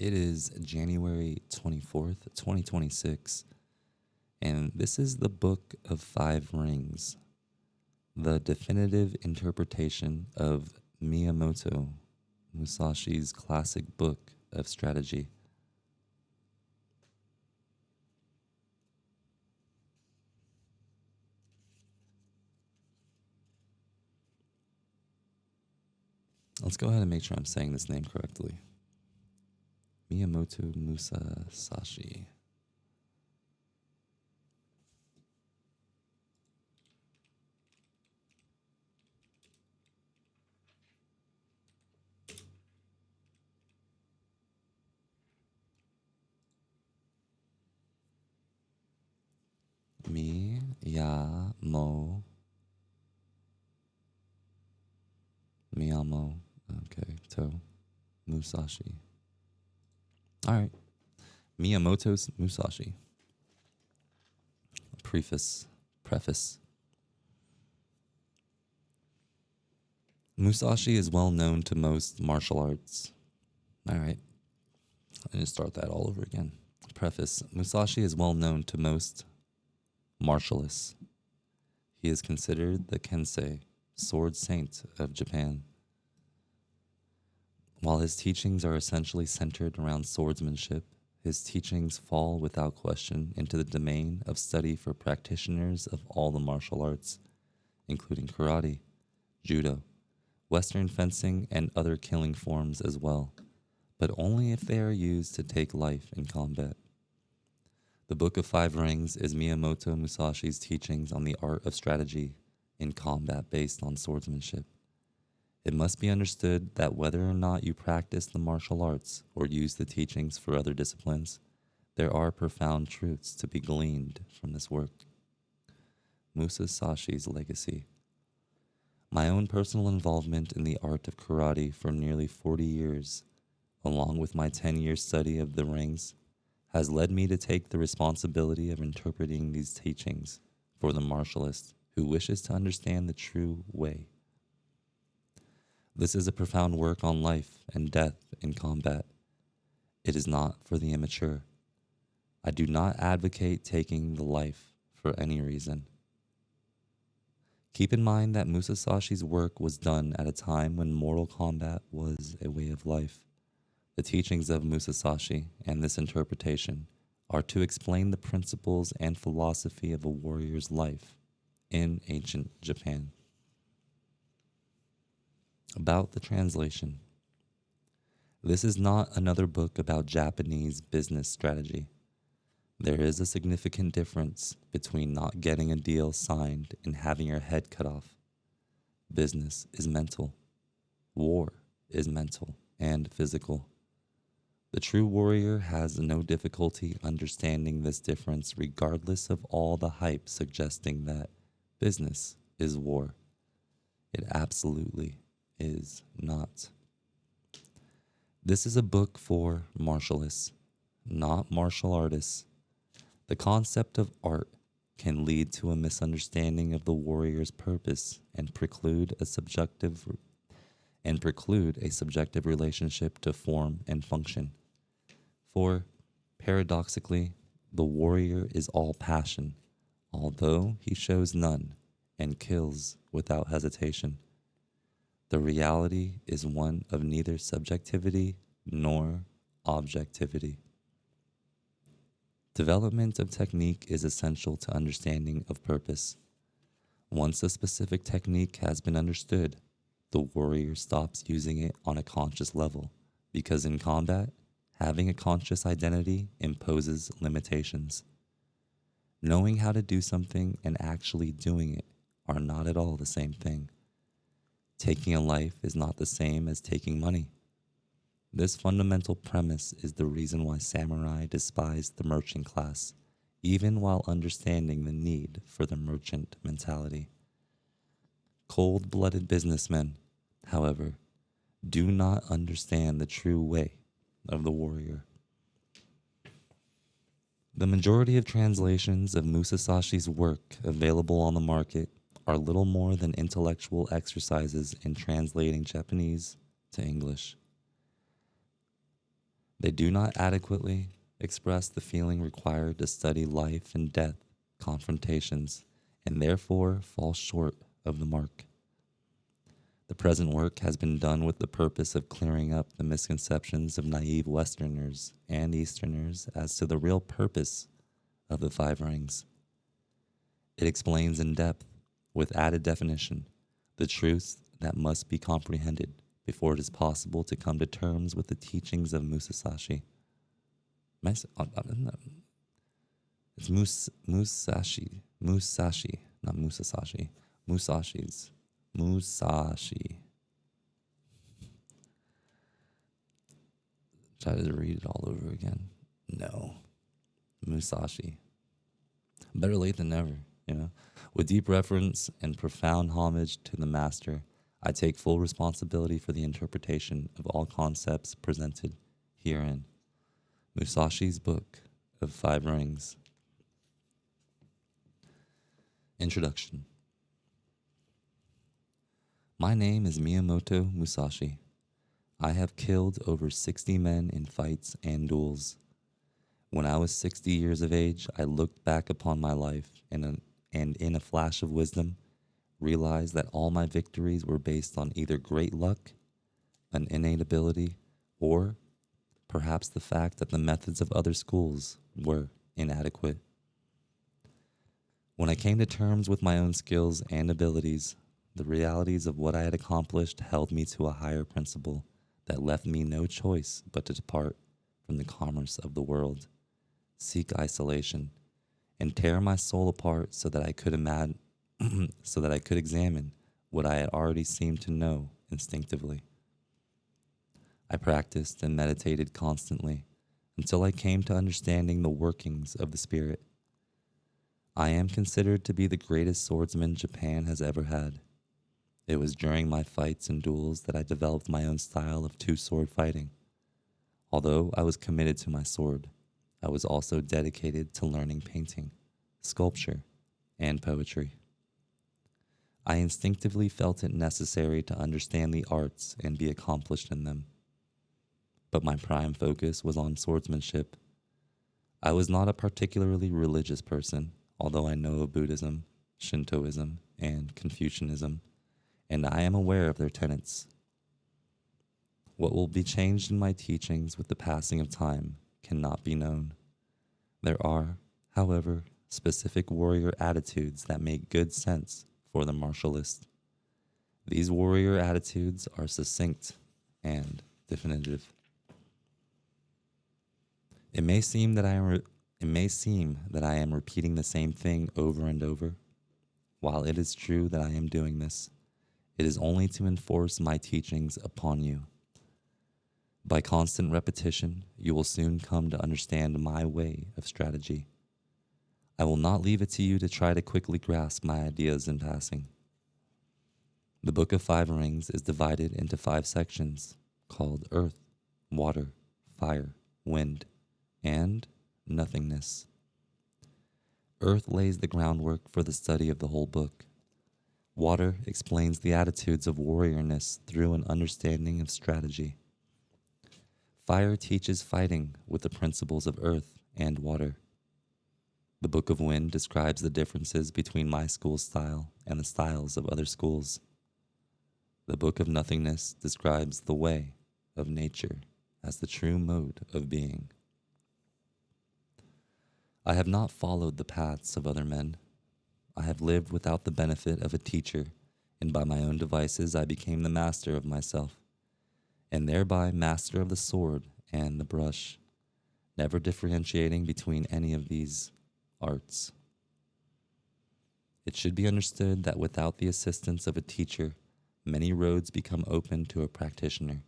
It is January 24th, 2026, and this is the Book of Five Rings, the definitive interpretation of Miyamoto Musashi's classic book of strategy. Let's go ahead and make sure I'm saying this name correctly. Miyamoto Musashi. Miyamo, okay, Musashi. All right, Miyamoto's Musashi. Preface. Musashi is well known to most martial arts. All right, let me start that all over again. Preface. Musashi is well known to most martialists. He is considered the Kensei, sword saint of Japan. While his teachings are essentially centered around swordsmanship, his teachings fall without question into the domain of study for practitioners of all the martial arts, including karate, judo, Western fencing, and other killing forms as well, but only if they are used to take life in combat. The Book of Five Rings is Miyamoto Musashi's teachings on the art of strategy in combat based on swordsmanship. It must be understood that whether or not you practice the martial arts or use the teachings for other disciplines, there are profound truths to be gleaned from this work. Musashi's legacy. My own personal involvement in the art of karate for nearly 40 years, along with my 10-year study of the rings, has led me to take the responsibility of interpreting these teachings for the martialist who wishes to understand the true way. This is a profound work on life and death in combat. It is not for the immature. I do not advocate taking the life for any reason. Keep in mind that Musashi's work was done at a time when mortal combat was a way of life. The teachings of Musashi and this interpretation are to explain the principles and philosophy of a warrior's life in ancient Japan. About the translation. This is not another book about Japanese business strategy. There is a significant difference between not getting a deal signed and having your head cut off. Business is mental. War is mental and physical. The true warrior has no difficulty understanding this difference regardless of all the hype suggesting that business is war. It absolutely is not. This is a book for martialists, not martial artists. The concept of art can lead to a misunderstanding of the warrior's purpose and preclude a subjective relationship to form and function. For, paradoxically, the warrior is all passion, although he shows none and kills without hesitation. The reality is one of neither subjectivity nor objectivity. Development of technique is essential to understanding of purpose. Once a specific technique has been understood, the warrior stops using it on a conscious level, because in combat, having a conscious identity imposes limitations. Knowing how to do something and actually doing it are not at all the same thing. Taking a life is not the same as taking money. This fundamental premise is the reason why samurai despised the merchant class, even while understanding the need for the merchant mentality. Cold-blooded businessmen, however, do not understand the true way of the warrior. The majority of translations of Musashi's work available on the market are little more than intellectual exercises in translating Japanese to English. They do not adequately express the feeling required to study life and death confrontations, and therefore fall short of the mark. The present work has been done with the purpose of clearing up the misconceptions of naive Westerners and Easterners as to the real purpose of the five rings. It explains in depth, with added definition, the truths that must be comprehended before it is possible to come to terms with the teachings of Musashi. It's Musashi, not Musashi. Musashi. Try to read it all over again. No. Musashi. Better late than never, you know. With deep reverence and profound homage to the master, I take full responsibility for the interpretation of all concepts presented herein. Musashi's Book of Five Rings. Introduction. My name is Miyamoto Musashi. I have killed over 60 men in fights and duels. When I was 60 years of age, I looked back upon my life and in a flash of wisdom, realized that all my victories were based on either great luck, an innate ability, or perhaps the fact that the methods of other schools were inadequate. When I came to terms with my own skills and abilities, the realities of what I had accomplished held me to a higher principle that left me no choice but to depart from the commerce of the world, seek isolation, and tear my soul apart so that I could examine what I had already seemed to know instinctively. I practiced and meditated constantly until I came to understanding the workings of the spirit. I am considered to be the greatest swordsman Japan has ever had. It was during my fights and duels that I developed my own style of two-sword fighting. Although I was committed to my sword, I was also dedicated to learning painting, sculpture, and poetry. I instinctively felt it necessary to understand the arts and be accomplished in them. But my prime focus was on swordsmanship. I was not a particularly religious person, although I know of Buddhism, Shintoism, and Confucianism, and I am aware of their tenets. What will be changed in my teachings with the passing of time cannot be known. There are, however, specific warrior attitudes that make good sense for the martialist. These warrior attitudes are succinct and definitive. It may seem that I am repeating the same thing over and over. While it is true that I am doing this, it is only to enforce my teachings upon you. By constant repetition, you will soon come to understand my way of strategy. I will not leave it to you to try to quickly grasp my ideas in passing. The Book of Five Rings is divided into 5 sections called Earth, Water, Fire, Wind, and Nothingness. Earth lays the groundwork for the study of the whole book. Water explains the attitudes of warriorness through an understanding of strategy. Fire teaches fighting with the principles of earth and water. The Book of Wind describes the differences between my school style and the styles of other schools. The Book of Nothingness describes the way of nature as the true mode of being. I have not followed the paths of other men. I have lived without the benefit of a teacher, and by my own devices I became the master of myself, and thereby master of the sword and the brush, never differentiating between any of these arts. It should be understood that without the assistance of a teacher, many roads become open to a practitioner,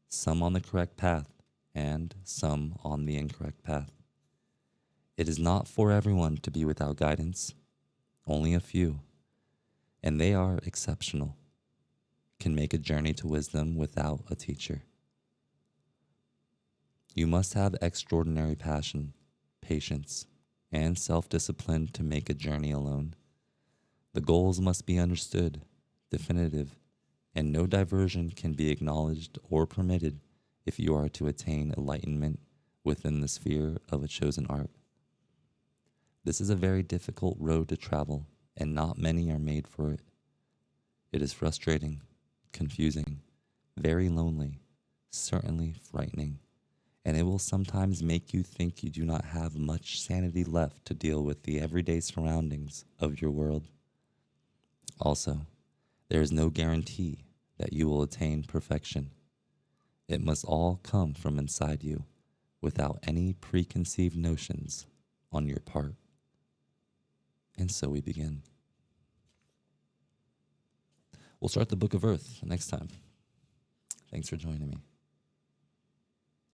some on the correct path and some on the incorrect path. It is not for everyone to be without guidance. Only a few, and they are exceptional, can make a journey to wisdom without a teacher. You must have extraordinary passion, patience, and self-discipline to make a journey alone. The goals must be understood, definitive, and no diversion can be acknowledged or permitted if you are to attain enlightenment within the sphere of a chosen art. This is a very difficult road to travel, and not many are made for it. It is frustrating, confusing, very lonely, certainly frightening, and it will sometimes make you think you do not have much sanity left to deal with the everyday surroundings of your world. Also, there is no guarantee that you will attain perfection. It must all come from inside you, without any preconceived notions on your part. And so we begin. We'll start the Book of Earth next time. Thanks for joining me.